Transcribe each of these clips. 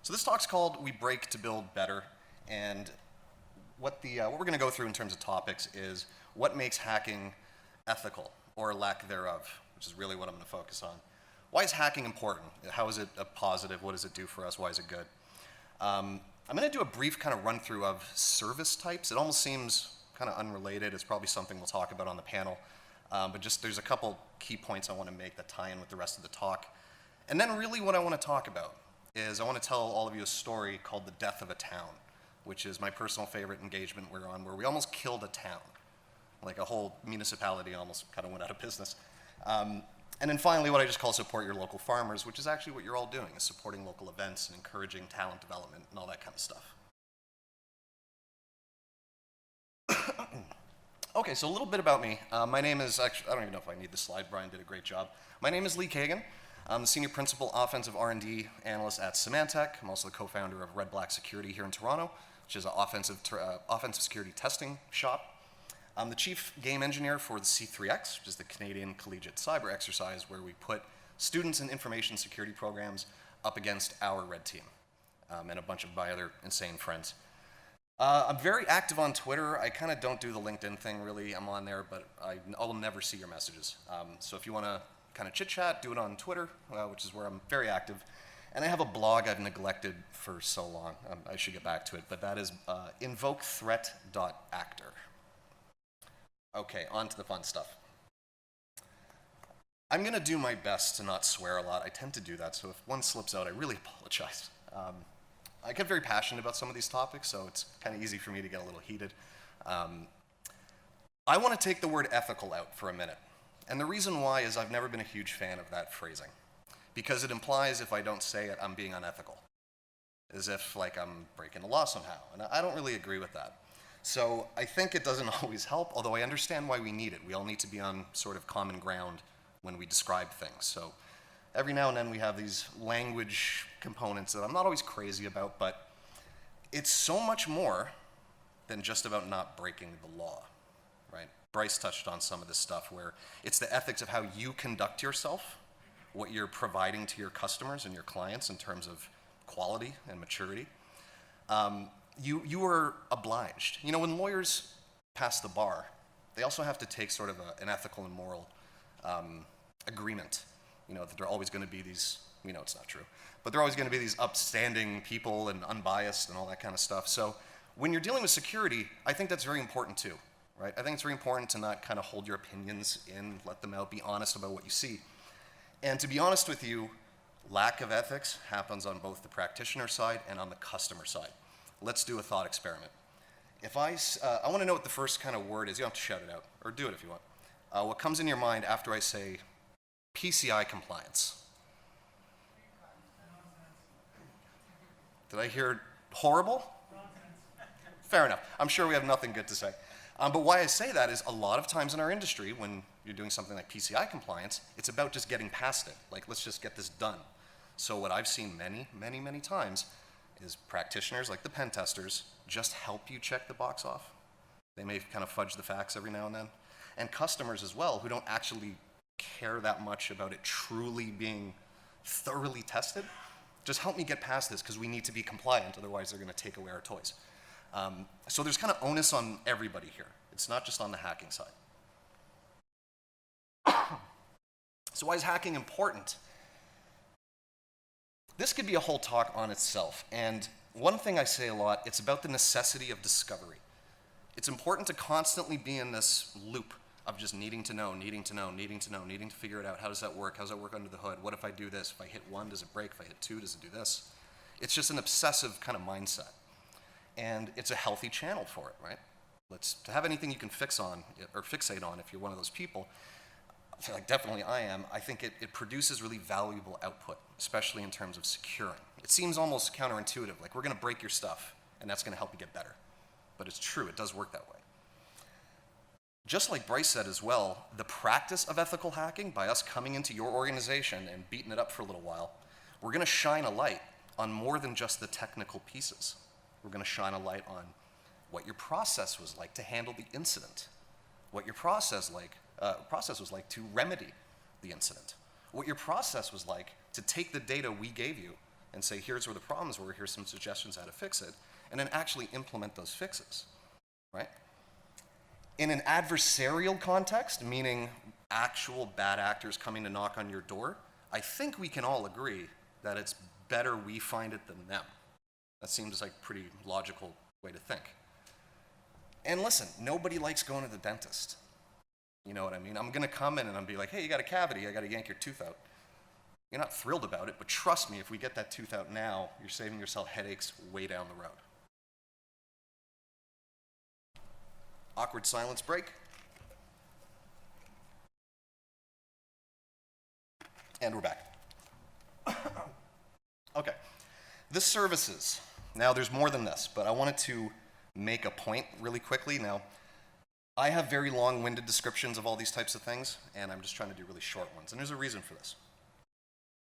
So this talk's called We Break to Build Better, and what we're going to go through in terms of topics is what makes hacking ethical, or lack thereof, which is really what I'm going to focus on. Why is hacking important? How is it a positive? What does it do for us? Why is it good? I'm going to do a brief kind of run through of service types. It almost seems kind of unrelated. It's probably something we'll talk about on the panel. But just there's a couple key points I want to make that tie in with the rest of the talk. And then really what I want to talk about is I want to tell all of you a story called The Death of a Town, which is my personal favorite engagement we're on, where we almost killed a town. Like a whole municipality almost kind of went out of business. And then finally, what I just call support your local farmers, which is actually what you're all doing, is supporting local events and encouraging talent development and all that kind of stuff. Okay, so a little bit about me. My name is, actually, I don't even know if I need this slide. Brian did a great job. My name is Lee Kagan. I'm the Senior Principal Offensive R&D Analyst at Symantec. I'm also the co-founder of Red Black Security here in Toronto, which is an offensive security testing shop. I'm the Chief Game Engineer for the C3X, which is the Canadian Collegiate Cyber Exercise, where we put students in information security programs up against our red team and a bunch of my other insane friends. I'm very active on Twitter. I kind of don't do the LinkedIn thing, really. I'm on there, but I'll never see your messages. So if you want to kind of chit-chat, do it on Twitter, which is where I'm very active. And I have a blog I've neglected for so long. I should get back to it, but that is invokethreat.actor. Okay, on to the fun stuff. I'm going to do my best to not swear a lot. I tend to do that, so if one slips out, I really apologize. I get very passionate about some of these topics, so it's kind of easy for me to get a little heated. I want to take the word ethical out for a minute. And the reason why is I've never been a huge fan of that phrasing, because it implies if I don't say it, I'm being unethical, as if like I'm breaking the law somehow, and I don't really agree with that. So I think it doesn't always help, although I understand why we need it. We all need to be on sort of common ground when we describe things. So every now and then we have these language components that I'm not always crazy about, but it's so much more than just about not breaking the law, right? Bryce touched on some of this stuff where it's the ethics of how you conduct yourself, what you're providing to your customers and your clients in terms of quality and maturity. You are obliged. You know, when lawyers pass the bar, they also have to take sort of an ethical and moral agreement. You know, that there are always going to be these, we know it's not true, but there are always going to be these upstanding people and unbiased and all that kind of stuff. So when you're dealing with security, I think that's very important too, right? I think it's very important to not kind of hold your opinions in, let them out, be honest about what you see. And to be honest with you, lack of ethics happens on both the practitioner side and on the customer side. Let's do a thought experiment. If I want to know what the first kind of word is. You don't have to shout it out, or do it if you want. What comes in your mind after I say PCI compliance? Did I hear horrible? Fair enough. I'm sure we have nothing good to say. But why I say that is a lot of times in our industry, when you're doing something like PCI compliance, it's about just getting past it. Like, let's just get this done. So what I've seen many times is practitioners, like the pen testers, just help you check the box off. They may kind of fudge the facts every now and then. And customers as well, who don't actually care that much about it truly being thoroughly tested. Just help me get past this because we need to be compliant, otherwise they're going to take away our toys. So there's kind of onus on everybody here. It's not just on the hacking side. So why is hacking important? This could be a whole talk on itself, and one thing I say a lot, it's about the necessity of discovery. It's important to constantly be in this loop of just needing to know, needing to figure it out. How does that work? How does that work under the hood? What if I do this? If I hit 1, does it break? If I hit 2, does it do this? It's just an obsessive kind of mindset, and it's a healthy channel for it, right? To have anything you can fix on, or fixate on if you're one of those people, I feel like definitely I am, I think it produces really valuable output, especially in terms of securing. It seems almost counterintuitive, like we're going to break your stuff, and that's going to help you get better. But it's true, it does work that way. Just like Bryce said as well, the practice of ethical hacking, by us coming into your organization and beating it up for a little while, we're going to shine a light on more than just the technical pieces. We're going to shine a light on what your process was like to handle the incident, what your process was like to remedy the incident, what your process was like to take the data we gave you and say, here's where the problems were, here's some suggestions how to fix it, and then actually implement those fixes, right? In an adversarial context, meaning actual bad actors coming to knock on your door, I think we can all agree that it's better we find it than them. That seems like a pretty logical way to think. And listen, nobody likes going to the dentist. You know what I mean? I'm gonna come in and I'm be like, hey, you got a cavity, I gotta yank your tooth out. You're not thrilled about it, but trust me, if we get that tooth out now, you're saving yourself headaches way down the road. Awkward silence break. And we're back. Okay, the services. Now there's more than this, but I wanted to make a point really quickly. Now, I have very long-winded descriptions of all these types of things, and I'm just trying to do really short ones, and there's a reason for this.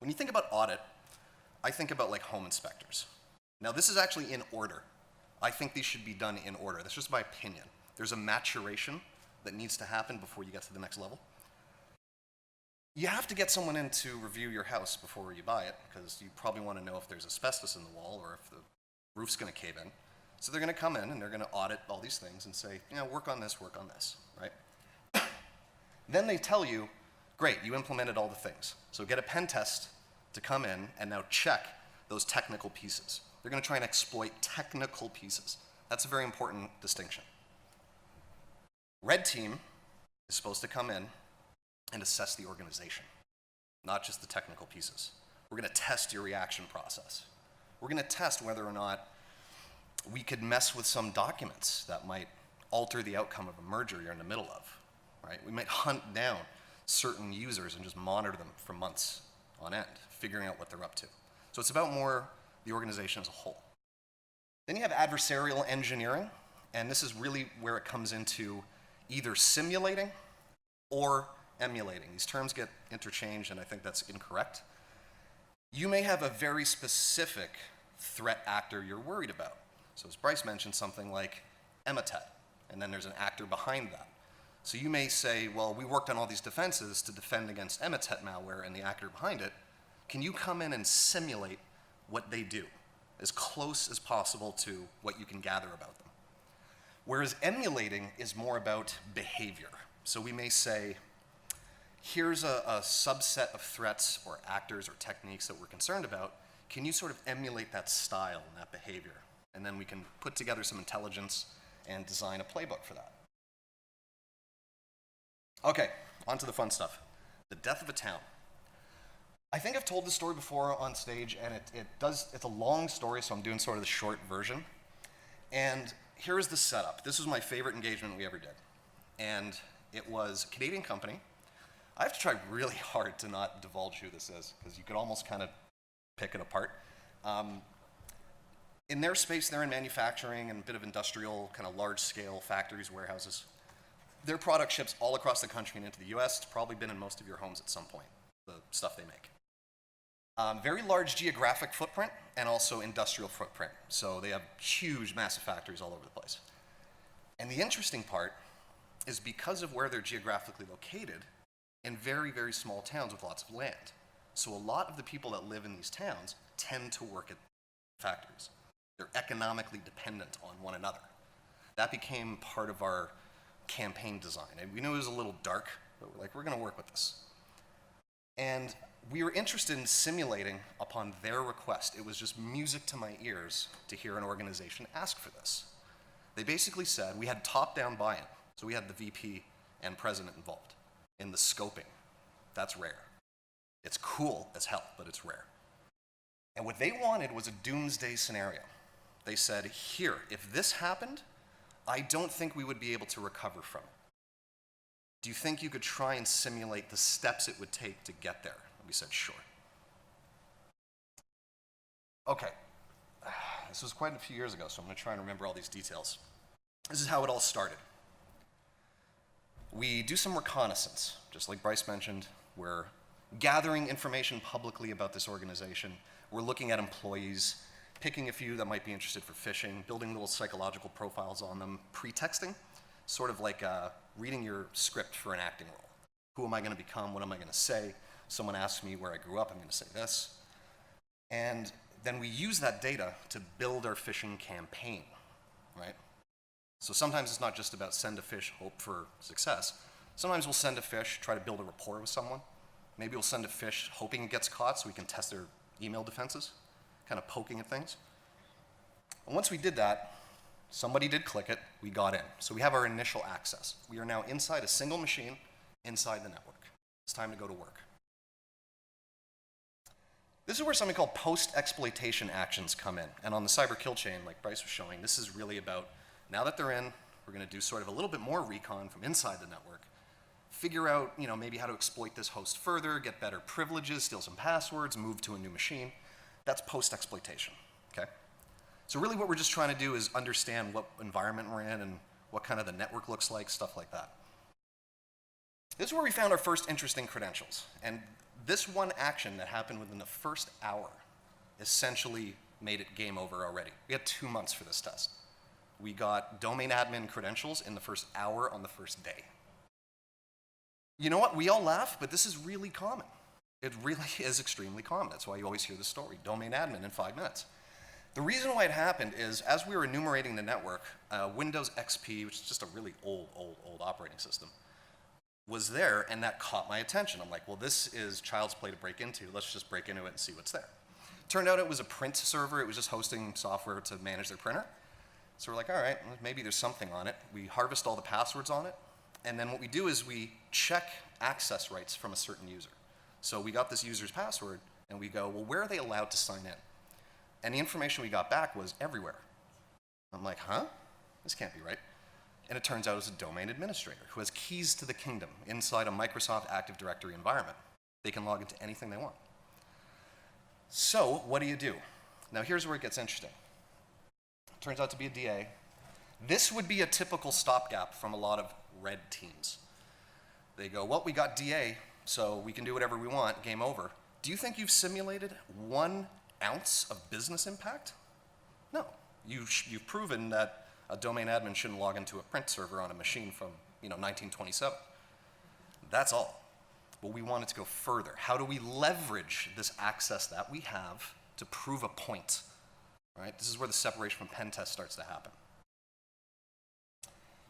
When you think about audit, I think about like home inspectors. Now this is actually in order. I think these should be done in order. That's just my opinion. There's a maturation that needs to happen before you get to the next level. You have to get someone in to review your house before you buy it, because you probably want to know if there's asbestos in the wall or if the roof's going to cave in. So they're going to come in and they're going to audit all these things and say, you know, work on this, right? Then they tell you, great, you implemented all the things. So get a pen test to come in and now check those technical pieces. They're going to try and exploit technical pieces. That's a very important distinction. Red team is supposed to come in and assess the organization, not just the technical pieces. We're going to test your reaction process. We're going to test whether or not we could mess with some documents that might alter the outcome of a merger you're in the middle of, right? We might hunt down certain users and just monitor them for months on end, figuring out what they're up to. So it's about more the organization as a whole. Then you have adversarial engineering, and this is really where it comes into either simulating or emulating. These terms get interchanged, and I think that's incorrect. You may have a very specific threat actor you're worried about. So as Bryce mentioned, something like Symantec, and then there's an actor behind that. So you may say, well, we worked on all these defenses to defend against Symantec malware and the actor behind it. Can you come in and simulate what they do as close as possible to what you can gather about them? Whereas emulating is more about behavior. So we may say, here's a subset of threats or actors or techniques that we're concerned about. Can you sort of emulate that style and that behavior? And then we can put together some intelligence and design a playbook for that. Okay, on to the fun stuff. The death of a town. I think I've told this story before on stage, and it's a long story, so I'm doing sort of the short version. And here is the setup. This was my favorite engagement we ever did. And it was a Canadian company. I have to try really hard to not divulge who this is, because you could almost kind of pick it apart. In their space, they're in manufacturing and a bit of industrial, kind of large-scale factories, warehouses. Their product ships all across the country and into the US. It's probably been in most of your homes at some point, the stuff they make. Very large geographic footprint and also industrial footprint. So they have huge, massive factories all over the place. And the interesting part is because of where they're geographically located, in very, very small towns with lots of land. So a lot of the people that live in these towns tend to work at factories. They're economically dependent on one another. That became part of our campaign design. And we knew it was a little dark, but we're like, we're gonna work with this. And we were interested in simulating upon their request. It was just music to my ears to hear an organization ask for this. They basically said, we had top-down buy-in. So we had the VP and president involved in the scoping. That's rare. It's cool as hell, but it's rare. And what they wanted was a doomsday scenario. They said, here, if this happened, I don't think we would be able to recover from it. Do you think you could try and simulate the steps it would take to get there? And we said, sure. Okay, this was quite a few years ago, so I'm gonna try and remember all these details. This is how it all started. We do some reconnaissance, just like Bryce mentioned. We're gathering information publicly about this organization. We're looking at employees, picking a few that might be interested for phishing, building little psychological profiles on them, pretexting, sort of like reading your script for an acting role. Who am I going to become? What am I going to say? Someone asks me where I grew up, I'm going to say this. And then we use that data to build our phishing campaign, right? So sometimes it's not just about send a phish, hope for success. Sometimes we'll send a phish, try to build a rapport with someone. Maybe we'll send a phish hoping it gets caught so we can test their email defenses, kind of poking at things. And once we did that, somebody did click it, we got in. So we have our initial access. We are now inside a single machine, inside the network. It's time to go to work. This is where something called post-exploitation actions come in. And on the cyber kill chain, like Bryce was showing, this is really about, now that they're in, we're going to do sort of a little bit more recon from inside the network, figure out, maybe how to exploit this host further, get better privileges, steal some passwords, move to a new machine. That's post-exploitation, okay? So really what we're just trying to do is understand what environment we're in and what kind of the network looks like, stuff like that. This is where we found our first interesting credentials. And this one action that happened within the first hour essentially made it game over already. We had 2 months for this test. We got domain admin credentials in the first hour on the first day. You know what? We all laugh, but this is really common. It really is extremely common. That's why you always hear the story, domain admin in 5 minutes. The reason why it happened is as we were enumerating the network, Windows XP, which is just a really old operating system, was there, and that caught my attention. I'm like, well, this is child's play to break into. Let's just break into it and see what's there. Turned out it was a print server. It was just hosting software to manage their printer. So we're like, all right, maybe there's something on it. We harvest all the passwords on it, and then what we do is we check access rights from a certain user. So we got this user's password, and we go, well, where are they allowed to sign in? And the information we got back was everywhere. I'm like, huh? This can't be right. And it turns out it was a domain administrator who has keys to the kingdom inside a Microsoft Active Directory environment. They can log into anything they want. So what do? Now here's where it gets interesting. It turns out to be a DA. This would be a typical stopgap from a lot of red teams. They go, well, we got DA, so we can do whatever we want, game over. Do you think you've simulated 1 ounce of business impact? No. You've proven that a domain admin shouldn't log into a print server on a machine from 1927. That's all. But we wanted to go further. How do we leverage this access that we have to prove a point? Right? This is where the separation from pen test starts to happen.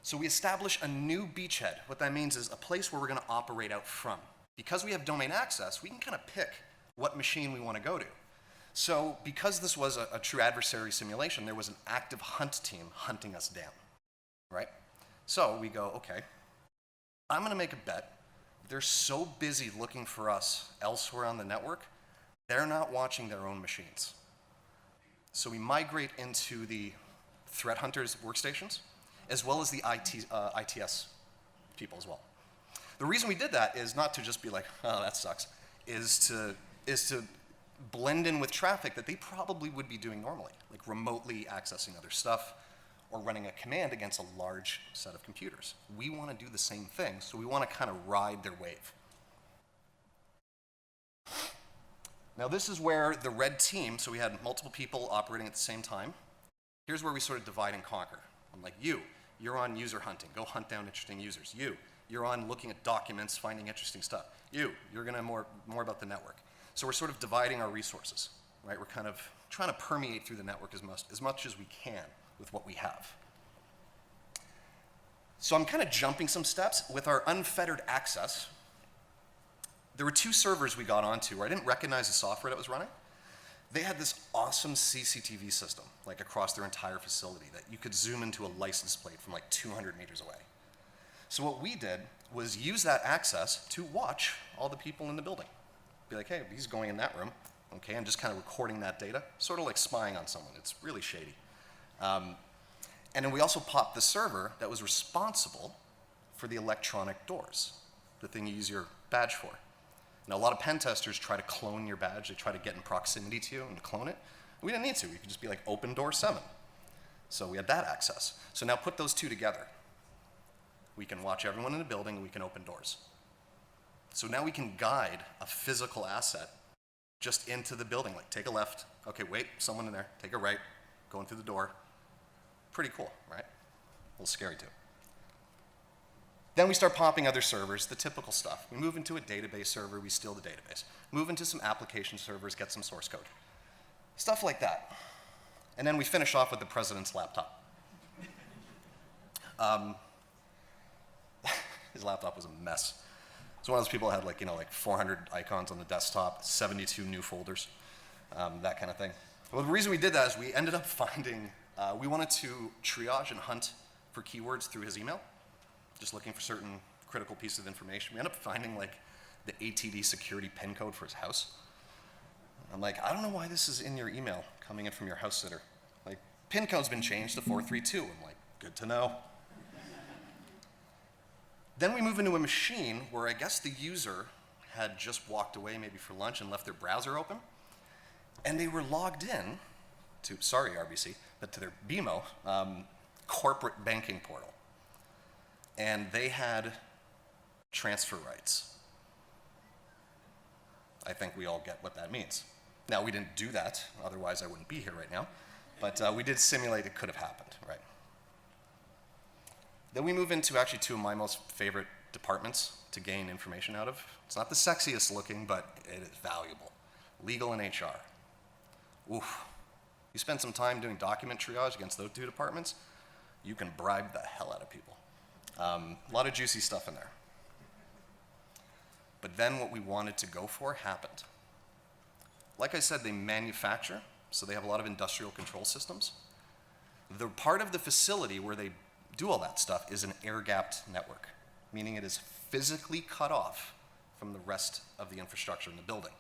So we establish a new beachhead. What that means is a place where we're going to operate out from. Because we have domain access, we can kind of pick what machine we want to go to. So because this was a true adversary simulation, there was an active hunt team hunting us down, right? So we go, okay, I'm going to make a bet. They're so busy looking for us elsewhere on the network, they're not watching their own machines. So we migrate into the threat hunters' workstations, as well as the ITS people as well. The reason we did that is not to just be like, oh, that sucks, is to blend in with traffic that they probably would be doing normally, like remotely accessing other stuff or running a command against a large set of computers. We want to do the same thing, so we want to kind of ride their wave. Now this is where the red team, so we had multiple people operating at the same time. Here's where we sort of divide and conquer. I'm like, you're on user hunting. Go hunt down interesting users. You're on looking at documents, finding interesting stuff. You're going to more about the network. So we're sort of dividing our resources, right? We're kind of trying to permeate through the network as much as we can with what we have. So I'm kind of jumping some steps. With our unfettered access, there were 2 servers we got onto where I didn't recognize the software that was running. They had this awesome CCTV system, like across their entire facility, that you could zoom into a license plate from like 200 meters away. So what we did was use that access to watch all the people in the building. Be like, hey, he's going in that room. Okay, I'm just kind of recording that data, sort of like spying on someone. It's really shady. And then we also popped the server that was responsible for the electronic doors, the thing you use your badge for. Now, a lot of pen testers try to clone your badge. They try to get in proximity to you and to clone it. We didn't need to. We could just be like open door 7. So we had that access. So now put those 2 together. We can watch everyone in the building, and we can open doors. So now we can guide a physical asset just into the building, like take a left, okay, wait, someone in there, take a right, going through the door. Pretty cool, right? A little scary too. Then we start popping other servers, the typical stuff. We move into a database server, we steal the database. Move into some application servers, get some source code. Stuff like that. And then we finish off with the president's laptop. His laptop was a mess. It's one of those people that had like 400 icons on the desktop, 72 new folders, that kind of thing. Well, the reason we did that is we ended up finding, we wanted to triage and hunt for keywords through his email, just looking for certain critical pieces of information. We ended up finding like the ATD security PIN code for his house. I'm like, I don't know why this is in your email coming in from your house sitter. Like, PIN code's been changed to 432. I'm like, good to know. Then we move into a machine where I guess the user had just walked away maybe for lunch and left their browser open. And they were logged in to, sorry RBC, but to their BMO corporate banking portal. And they had transfer rights. I think we all get what that means. Now, we didn't do that, otherwise I wouldn't be here right now. But we did simulate it could have happened, right? Then we move into actually two of my most favorite departments to gain information out of. It's not the sexiest looking, but it is valuable. Legal and HR. Oof. You spend some time doing document triage against those two departments, you can bribe the hell out of people. A lot of juicy stuff in there. But then what we wanted to go for happened. Like I said, they manufacture, so they have a lot of industrial control systems. The part of the facility where they do all that stuff is an air-gapped network, meaning it is physically cut off from the rest of the infrastructure in the building.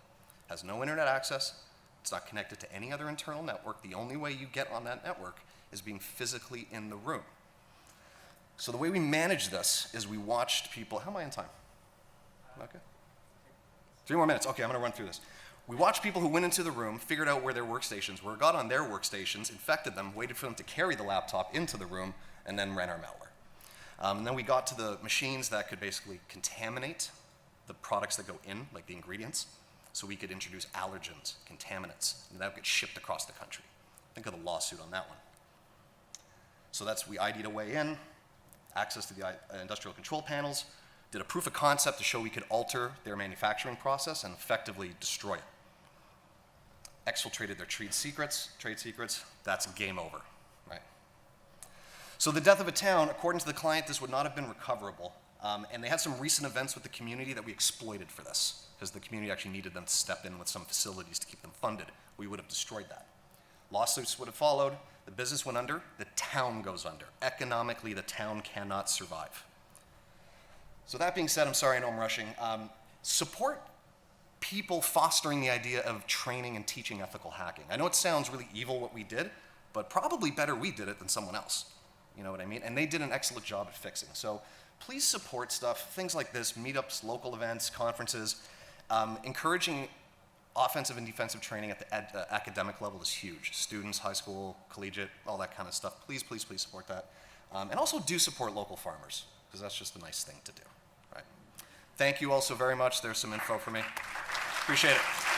It has no internet access, it's not connected to any other internal network. The only way you get on that network is being physically in the room. So the way we manage this is we watched people, how am I in time? Okay. 3 more minutes, okay, I'm gonna run through this. We watched people who went into the room, figured out where their workstations were, got on their workstations, infected them, waited for them to carry the laptop into the room, and then ran our malware. And then we got to the machines that could basically contaminate the products that go in, like the ingredients, so we could introduce allergens, contaminants, and that would get shipped across the country. Think of the lawsuit on that one. So we ID'd a way in, access to the industrial control panels, did a proof of concept to show we could alter their manufacturing process and effectively destroy it. Exfiltrated their trade secrets, that's game over, right? So the death of a town, according to the client, this would not have been recoverable. And they had some recent events with the community that we exploited for this, because the community actually needed them to step in with some facilities to keep them funded. We would have destroyed that. Lawsuits would have followed, the business went under, the town goes under. Economically, the town cannot survive. So that being said, I'm sorry, I know I'm rushing. Support people fostering the idea of training and teaching ethical hacking. I know it sounds really evil what we did, but probably better we did it than someone else. You know what I mean? And they did an excellent job at fixing. So please support stuff, things like this, meetups, local events, conferences. Encouraging offensive and defensive training at the academic level is huge. Students, high school, collegiate, all that kind of stuff. Please, please, please support that. And also do support local farmers, because that's just a nice thing to do. Right? Thank you all so very much. There's some info for me. Appreciate it.